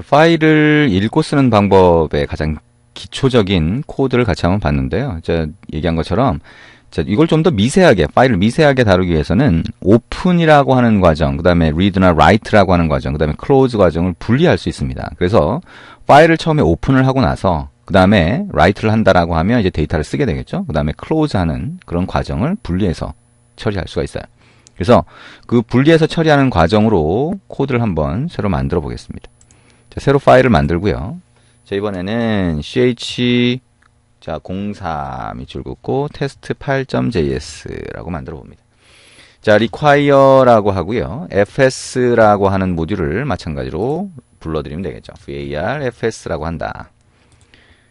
파일을 읽고 쓰는 방법의 가장 기초적인 코드를 같이 한번 봤는데요. 제가 얘기한 것처럼 이걸 좀 더 미세하게, 파일을 미세하게 다루기 위해서는 오픈이라고 하는 과정, 그 다음에 read나 write라고 하는 과정, 그 다음에 close 과정을 분리할 수 있습니다. 그래서 파일을 처음에 오픈을 하고 나서 그 다음에 write를 한다라고 하면 이제 데이터를 쓰게 되겠죠. 그 다음에 close 하는 그런 과정을 분리해서 처리할 수가 있어요. 그래서 그 분리해서 처리하는 과정으로 코드를 한번 새로 만들어 보겠습니다. 자, 새로 파일을 만들고요. 자, 이번에는 자, 03 밑줄 긋고 test8.js라고 만들어 봅니다. 자, require라고 하고요. fs라고 하는 모듈을 마찬가지로 불러드리면 되겠죠. var fs라고 한다.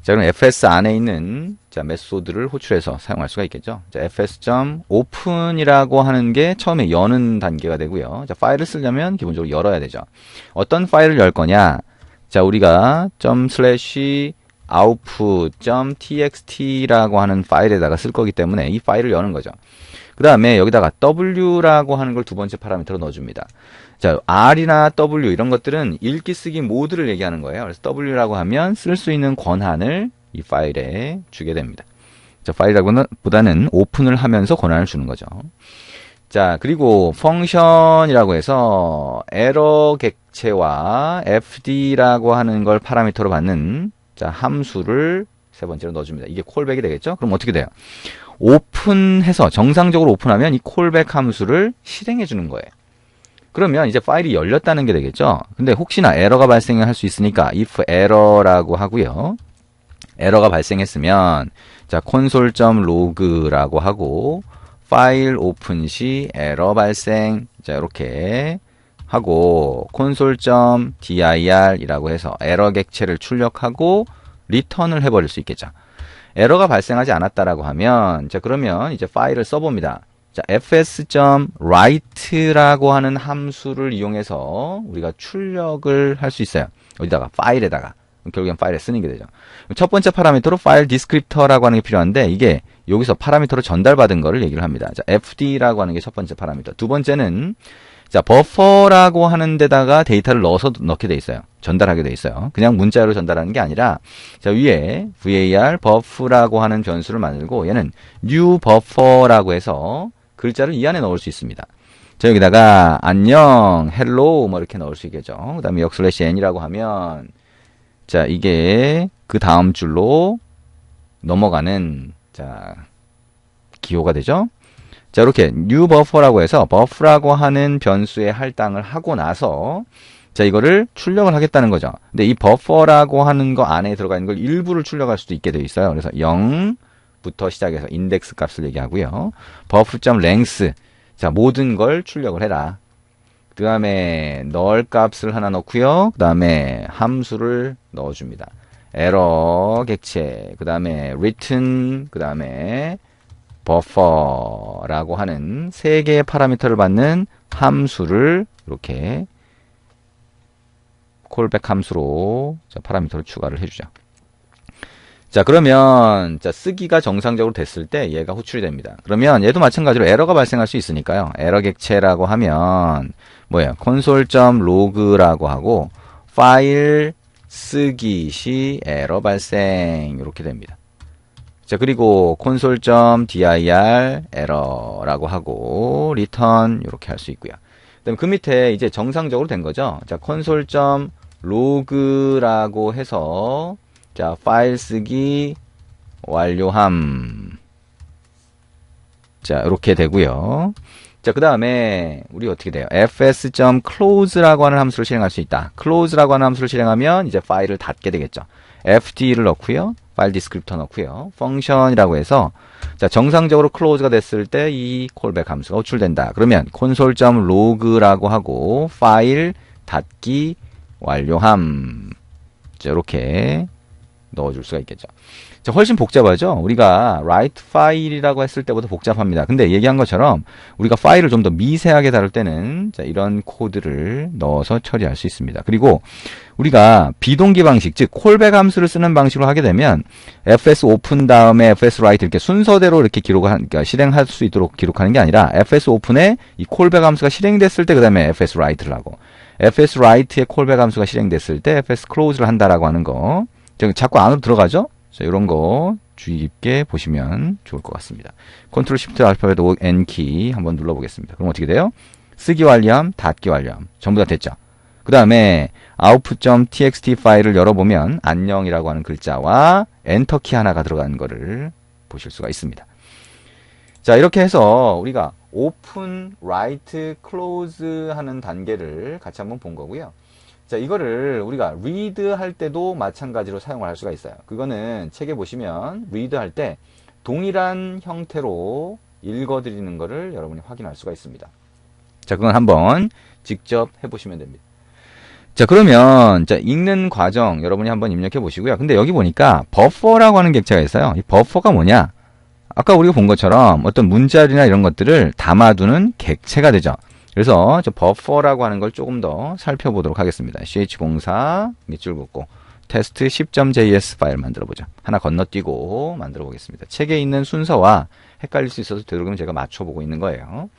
자, 그럼 fs 안에 있는 메소드를 호출해서 사용할 수가 있겠죠. 자, fs.open이라고 하는 게 처음에 여는 단계가 되고요. 자, 파일을 쓰려면 기본적으로 열어야 되죠. 어떤 파일을 열 거냐? 자, 우리가 output.txt라고 하는 파일에다가 쓸 거기 때문에 이 파일을 여는 거죠. 그 다음에 여기다가 w라고 하는 걸 두 번째 파라미터로 넣어줍니다. 자, r이나 w 이런 것들은 읽기 쓰기 모드를 얘기하는 거예요. 그래서 w라고 하면 쓸 수 있는 권한을 이 파일에 주게 됩니다. 자, 파일보다는 오픈을 하면서 권한을 주는 거죠. 자, 그리고 펑션이라고 해서 에러 객체와 fd라고 하는 걸 파라미터로 받는 함수를 세 번째로 넣어줍니다. 이게 콜백이 되겠죠? 그럼 어떻게 돼요? 오픈해서 정상적으로 오픈하면 이 콜백 함수를 실행해 주는 거예요. 그러면 이제 파일이 열렸다는 게 되겠죠? 근데 혹시나 에러가 발생할 수 있으니까 if error라고 하고요. 에러가 발생했으면 자, console.log라고 하고 파일 오픈 시 에러 발생, 자, 이렇게 하고 console.dir이라고 해서 에러 객체를 출력하고 리턴을 해버릴 수 있겠죠. 에러가 발생하지 않았다라고 하면 자, 그러면 이제 파일을 써봅니다. 자, fs.write라고 하는 함수를 이용해서 우리가 출력을 할 수 있어요. 어디다가? 파일에다가. 결국엔 파일에 쓰는 게 되죠. 첫 번째 파라미터로 파일 디스크립터라고 하는 게 필요한데 이게 여기서 파라미터로 전달받은 거를 얘기를 합니다. 자, fd라고 하는 게 첫 번째 파라미터. 두 번째는 자, 버퍼라고 하는 데다가 데이터를 넣어서 넣게 돼 있어요. 전달하게 돼 있어요. 그냥 문자로 전달하는 게 아니라 자, 위에 var buf라고 하는 변수를 만들고 얘는 new buffer라고 해서 글자를 이 안에 넣을 수 있습니다. 자, 여기다가 안녕, hello 뭐 이렇게 넣을 수 있겠죠. 그 다음에 \n이라고 하면 자, 이게 그 다음 줄로 넘어가는 자, 기호가 되죠. 자, 이렇게 new buffer라고 해서 buffer라고 하는 변수에 할당을 하고 나서 자, 이거를 출력을 하겠다는 거죠. 근데 이 buffer라고 하는 거 안에 들어가 있는 걸 일부를 출력할 수도 있게 되어 있어요. 그래서 0부터 시작해서 인덱스 값을 얘기하고요. buffer.length 자, 모든 걸 출력을 해라. 그 다음에 null 값을 하나 넣고요. 그 다음에 함수를 넣어줍니다. 에러 객체, 그 다음에 written, 그 다음에 buffer라고 하는 세 개의 파라미터를 받는 함수를 이렇게 콜백 함수로 자, 파라미터를 추가를 해주죠. 자, 그러면 자, 쓰기가 정상적으로 됐을 때 얘가 호출이 됩니다. 그러면 얘도 마찬가지로 에러가 발생할 수 있으니까요. 에러 객체라고 하면 뭐예요? console.log라고 하고 파일 쓰기 시 에러 발생 이렇게 됩니다. 자, 그리고 console.dir 에러라고 하고 return 이렇게 할 수 있고요. 그다음에 그 밑에 이제 정상적으로 된 거죠. 자, console.log라고 해서 자, 파일 쓰기 완료함. 자, 이렇게 되고요. 자, 그 다음에 우리 어떻게 돼요? fs.close라고 하는 함수를 실행할 수 있다. close라고 하는 함수를 실행하면 이제 파일을 닫게 되겠죠. fd를 넣고요. 파일 디스크립터 넣고요. 펑션이라고 해서 자, 정상적으로 close가 됐을 때 이 콜백 함수가 호출된다. 그러면 console.log라고 하고 파일 닫기 완료함. 자, 이렇게 넣어줄 수가 있겠죠. 자, 훨씬 복잡하죠? 우리가 write 파일이라고 했을 때보다 복잡합니다. 근데 얘기한 것처럼 우리가 파일을 좀 더 미세하게 다룰 때는 자, 이런 코드를 넣어서 처리할 수 있습니다. 그리고 우리가 비동기 방식, 즉 콜백 함수를 쓰는 방식으로 하게 되면 fs open 다음에 fs write 이렇게 순서대로 이렇게 그러니까 실행할 수 있도록 기록하는 게 아니라 fs open에 이 콜백 함수가 실행됐을 때 그 다음에 fs write를 하고 fs write의 콜백 함수가 실행됐을 때 fs close를 한다라고 하는 거. 자꾸 안으로 들어가죠? 자, 이런 거 주의 깊게 보시면 좋을 것 같습니다. 컨트롤 시프트 알파벳 N키 한번 눌러보겠습니다. 그럼 어떻게 돼요? 쓰기 완료함, 닫기 완료함. 전부 다 됐죠? 그 다음에 output.txt 파일을 열어보면 안녕이라고 하는 글자와 엔터키 하나가 들어간 거를 보실 수가 있습니다. 자, 이렇게 해서 우리가 open, write, close 하는 단계를 같이 한번 본 거고요. 자, 이거를 우리가 read 할 때도 마찬가지로 사용을 할 수가 있어요. 그거는 책에 보시면 read 할 때 동일한 형태로 읽어드리는 거를 여러분이 확인할 수가 있습니다. 자, 그건 한번 직접 해보시면 됩니다. 자, 그러면 자, 읽는 과정 여러분이 한번 입력해 보시고요. 근데 여기 보니까 버퍼라고 하는 객체가 있어요. 이 버퍼가 뭐냐? 아까 우리가 본 것처럼 어떤 문자열이나 이런 것들을 담아두는 객체가 되죠. 그래서 저 버퍼라고 하는 걸 조금 더 살펴보도록 하겠습니다. ch04 밑줄 긋고 테스트 10.js 파일 만들어보죠. 하나 건너뛰고 만들어 보겠습니다. 책에 있는 순서와 헷갈릴 수 있어서 되도록이면 제가 맞춰보고 있는 거예요.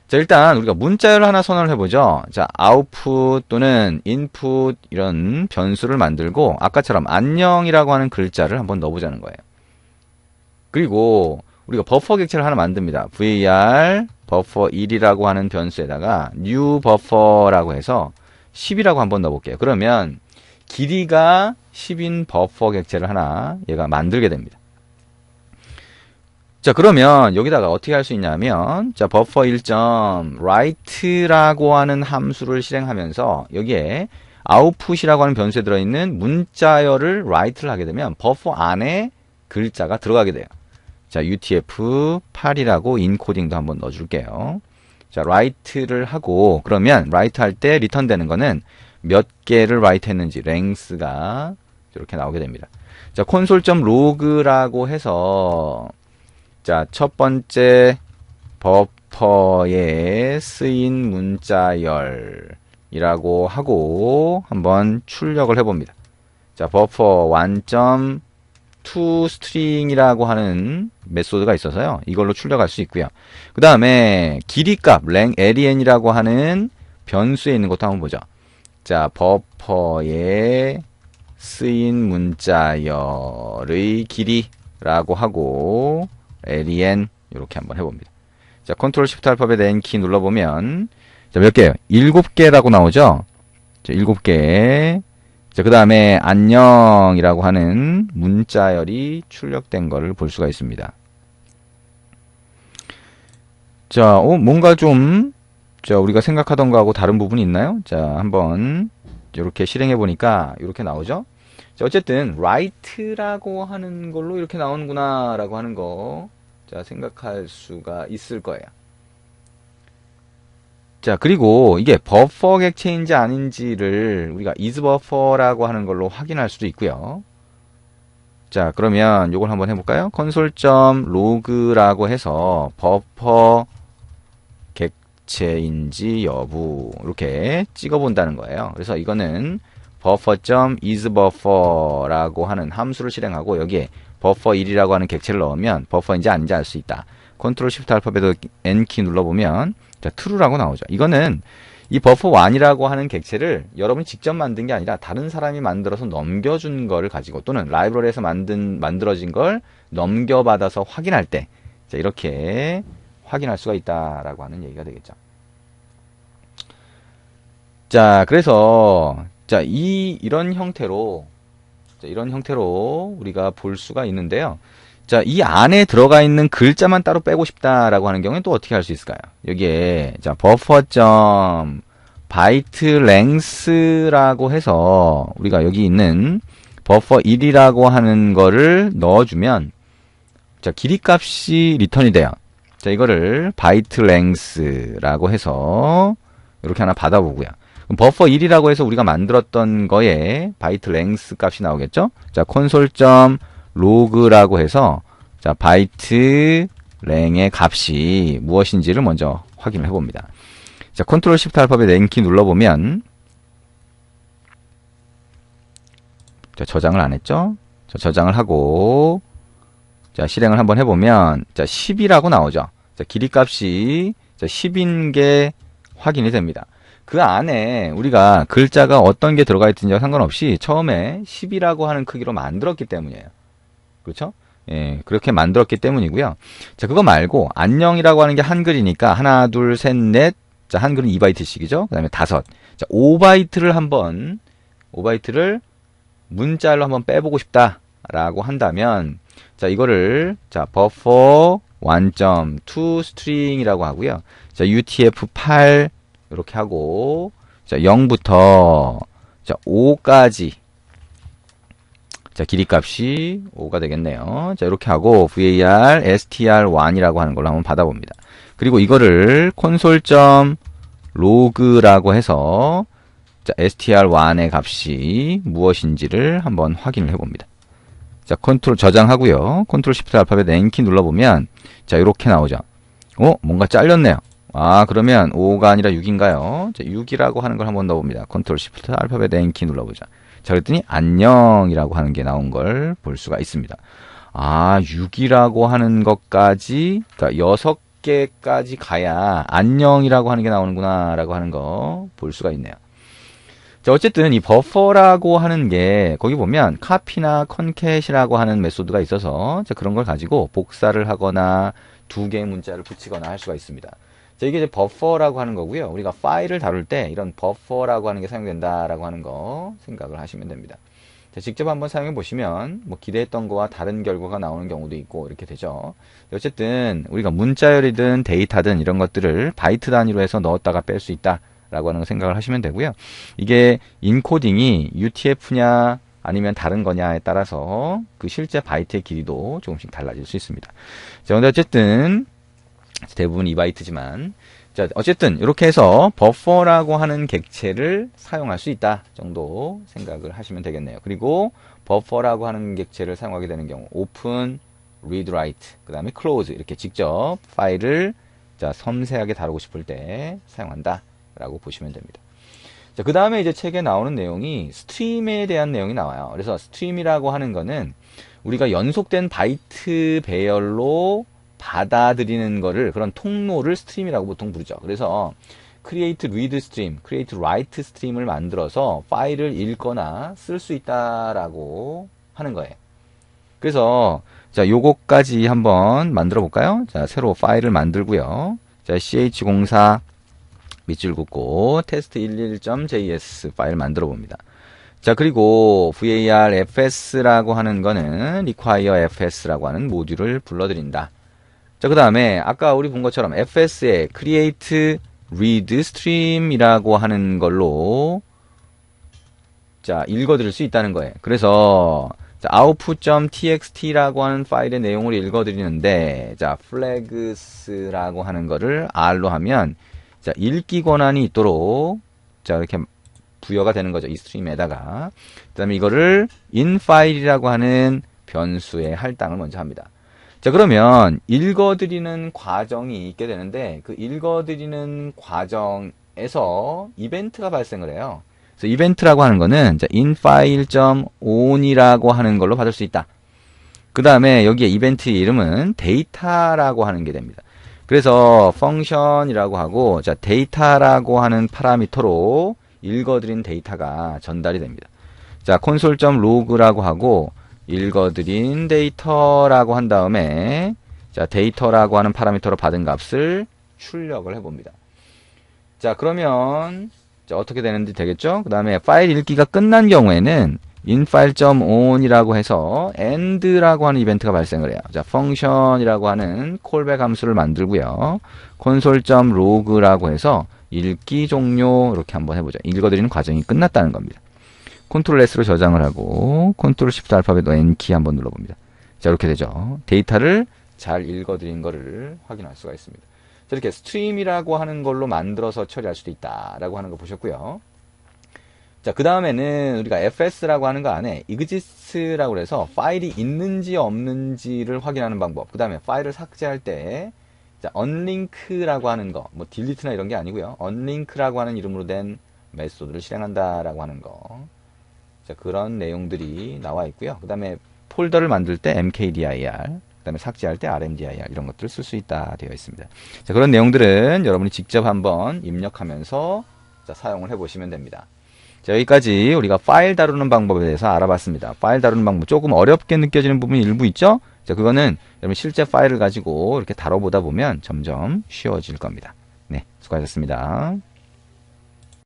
자, 일단 우리가 문자열을 하나 선언을 해보죠. 자, output 또는 input 이런 변수를 만들고 아까처럼 안녕이라고 하는 글자를 한번 넣어보자는 거예요. 그리고 우리가 버퍼 객체를 하나 만듭니다. var buffer1이라고 하는 변수에다가 new buffer라고 해서 10이라고 한번 넣어볼게요. 그러면 길이가 10인 버퍼 객체를 하나 얘가 만들게 됩니다. 자, 그러면 여기다가 어떻게 할 수 있냐면 자, buffer1.write라고 하는 함수를 실행하면서 여기에 output이라고 하는 변수에 들어있는 문자열을 write를 하게 되면 버퍼 안에 글자가 들어가게 돼요. 자, UTF-8이라고 인코딩도 한번 넣어줄게요. 자, write를 하고 그러면 write 할 때 리턴 되는 거는 몇 개를 write 했는지 length가 이렇게 나오게 됩니다. 자, console.log라고 해서 자, 첫 번째 버퍼에 쓰인 문자열이라고 하고 한번 출력을 해봅니다. 자, buffer 1.toString이라고 하는 메소드가 있어서요. 이걸로 출력할 수 있고요. 그 다음에 길이값 len이라고 하는 변수에 있는 것도 한번 보죠. 자, 버퍼에 쓰인 문자열의 길이라고 하고 len 이렇게 한번 해봅니다. 자, 컨트롤 시프트 알파벳 N키 눌러보면 자, 몇 개예요? 7개라고 나오죠? 자, 7개. 자, 그 다음에 안녕이라고 하는 문자열이 출력된 거를 볼 수가 있습니다. 자, 뭔가 좀 자, 우리가 생각하던 거하고 다른 부분이 있나요? 자, 한번 이렇게 실행해 보니까 이렇게 나오죠? 자, 어쨌든 write라고 하는 걸로 이렇게 나오는구나 라고 하는 거 자, 생각할 수가 있을 거예요. 자, 그리고 이게 버퍼 객체인지 아닌지를 우리가 isBuffer라고 하는 걸로 확인할 수도 있고요. 자, 그러면 요걸 한번 해볼까요? console.log라고 해서 버퍼 객체인지 여부 이렇게 찍어본다는 거예요. 그래서 이거는 buffer.isBuffer라고 하는 함수를 실행하고 여기에 buffer1이라고 하는 객체를 넣으면 버퍼인지 아닌지 알 수 있다. 컨트롤 시프트 알파벳 N키 눌러보면 자, true라고 나오죠. 이거는 이 buffer1이라고 하는 객체를 여러분이 직접 만든 게 아니라 다른 사람이 만들어서 넘겨준 거를 가지고 또는 라이브러리에서 만들어진 걸 넘겨받아서 확인할 때 자, 이렇게 확인할 수가 있다라고 하는 얘기가 되겠죠. 자, 그래서 자, 이런 형태로 우리가 볼 수가 있는데요. 자, 이 안에 들어가 있는 글자만 따로 빼고 싶다라고 하는 경우에는 또 어떻게 할 수 있을까요? 여기에 자, buffer.byteLength라고 해서 우리가 여기 있는 buffer1이라고 하는 거를 넣어주면 자, 길이 값이 리턴이 돼요. 자, 이거를 byteLength라고 해서 이렇게 하나 받아보고요. buffer1이라고 해서 우리가 만들었던 거에 byteLength 값이 나오겠죠? 자, console.log라고 해서 자, byteLength의 값이 무엇인지를 먼저 확인을 해봅니다. 자, 컨트롤 시프트 알파벳 N키 눌러보면 자, 저장을 안 했죠? 자, 저장을 하고 자, 실행을 한번 해보면 자, 10이라고 나오죠? 자, 길이 값이 자, 10인 게 확인이 됩니다. 그 안에 우리가 글자가 어떤 게 들어가 있든지 상관없이 처음에 10이라고 하는 크기로 만들었기 때문이에요. 그렇죠? 예, 그렇게 만들었기 때문이고요. 자, 그거 말고 안녕이라고 하는 게 한글이니까 하나, 둘, 셋, 넷. 자, 한글은 2바이트씩이죠. 그다음에 다섯. 자, 5바이트를 문자로 한번 빼보고 싶다라고 한다면 자, 이거를 자, buffer 1.to string이라고 하고요. 자, UTF-8 이렇게 하고 자, 0부터 자, 5까지 자, 길이 값이 5가 되겠네요. 자, 이렇게 하고 var str1이라고 하는 걸로 한번 받아봅니다. 그리고 이거를 console.log라고 해서 자, str1의 값이 무엇인지를 한번 확인을 해봅니다. 자, 컨트롤 저장하고요. 컨트롤 시프트 알파벳 N키 눌러보면 자, 이렇게 나오죠. 뭔가 잘렸네요. 아, 그러면 5가 아니라 6인가요? 자, 6이라고 하는 걸 한번 넣어봅니다. 컨트롤 시프트 알파벳 N키 눌러보자. 자, 그랬더니 안녕이라고 하는 게 나온 걸 볼 수가 있습니다. 아, 6이라고 하는 것까지, 그러니까 6개까지 가야 안녕이라고 하는 게 나오는구나 라고 하는 거 볼 수가 있네요. 자, 어쨌든 이 버퍼라고 하는 게 거기 보면 카피나 컨캣이라고 하는 메소드가 있어서 자, 그런 걸 가지고 복사를 하거나 두 개의 문자를 붙이거나 할 수가 있습니다. 자, 이게 이제 버퍼라고 하는 거고요. 우리가 파일을 다룰 때 이런 버퍼라고 하는 게 사용된다라고 하는 거 생각을 하시면 됩니다. 자, 직접 한번 사용해 보시면 뭐 기대했던 거와 다른 결과가 나오는 경우도 있고 이렇게 되죠. 어쨌든 우리가 문자열이든 데이터든 이런 것들을 바이트 단위로 해서 넣었다가 뺄 수 있다 라고 하는 거 생각을 하시면 되고요. 이게 인코딩이 UTF냐 아니면 다른 거냐에 따라서 그 실제 바이트의 길이도 조금씩 달라질 수 있습니다. 자, 근데 어쨌든 대부분 2바이트지만 자, 어쨌든 이렇게 해서 버퍼라고 하는 객체를 사용할 수 있다 정도 생각을 하시면 되겠네요. 그리고 버퍼라고 하는 객체를 사용하게 되는 경우 open, read, write, 그 다음에 close 이렇게 직접 파일을 자, 섬세하게 다루고 싶을 때 사용한다 라고 보시면 됩니다. 자, 그 다음에 이제 책에 나오는 내용이 스트림에 대한 내용이 나와요. 그래서 스트림이라고 하는 거는 우리가 연속된 바이트 배열로 받아들이는 거를 그런 통로를 스트림이라고 보통 부르죠. 그래서 create read stream, create write stream을 만들어서 파일을 읽거나 쓸 수 있다라고 하는 거예요. 그래서 자, 요거까지 한번 만들어 볼까요? 자, 새로 파일을 만들고요. 자, ch04 밑줄 긋고 test11.js 파일 만들어 봅니다. 자, 그리고 var fs라고 하는 거는 require fs라고 하는 모듈을 불러드린다. 자, 그 다음에 아까 우리 본 것처럼 fs에 create read stream이라고 하는 걸로 자, 읽어드릴 수 있다는 거예요. 그래서 자, output.txt라고 하는 파일의 내용을 읽어드리는데 자, flags라고 하는 거를 r로 하면 자, 읽기 권한이 있도록 자, 이렇게 부여가 되는 거죠. 이 스트림에다가. 그 다음에 이거를 infile이라고 하는 변수에 할당을 먼저 합니다. 자, 그러면 읽어드리는 과정이 있게 되는데 그 읽어드리는 과정에서 이벤트가 발생을 해요. 그래서 이벤트라고 하는 거는 자, infile.on이라고 하는 걸로 받을 수 있다. 그 다음에 여기에 이벤트의 이름은 데이터라고 하는 게 됩니다. 그래서 펑션이라고 하고 자, 데이터라고 하는 파라미터로 읽어드린 데이터가 전달이 됩니다. 자, console.log라고 하고 읽어드린 데이터라고 한 다음에 자, 데이터라고 하는 파라미터로 받은 값을 출력을 해봅니다. 자, 그러면 자, 어떻게 되는지 되겠죠? 그 다음에 파일 읽기가 끝난 경우에는 infile.on이라고 해서 end라고 하는 이벤트가 발생을 해요. 자, function이라고 하는 콜백 함수를 만들고요. console.log라고 해서 읽기 종료 이렇게 한번 해보죠. 읽어드리는 과정이 끝났다는 겁니다. 컨트롤 S로 저장을 하고 컨트롤 Shift 알파벳 N키 한번 눌러봅니다. 자, 이렇게 되죠. 데이터를 잘 읽어드린 거를 확인할 수가 있습니다. 자, 이렇게 스트림이라고 하는 걸로 만들어서 처리할 수도 있다라고 하는 거 보셨고요. 자, 그 다음에는 우리가 fs라고 하는 거 안에 exist라고 해서 파일이 있는지 없는지를 확인하는 방법. 그 다음에 파일을 삭제할 때 자, unlink라고 하는 거, 뭐 delete나 이런 게 아니고요. unlink라고 하는 이름으로 된 메소드를 실행한다라고 하는 거. 자, 그런 내용들이 나와 있고요. 그 다음에 폴더를 만들 때 mkdir, 그 다음에 삭제할 때 rmdir 이런 것들을 쓸 수 있다 되어 있습니다. 자, 그런 내용들은 여러분이 직접 한번 입력하면서 자, 사용을 해보시면 됩니다. 자, 여기까지 우리가 파일 다루는 방법에 대해서 알아봤습니다. 파일 다루는 방법 조금 어렵게 느껴지는 부분이 일부 있죠? 자, 그거는 여러분 실제 파일을 가지고 이렇게 다뤄보다 보면 점점 쉬워질 겁니다. 네, 수고하셨습니다.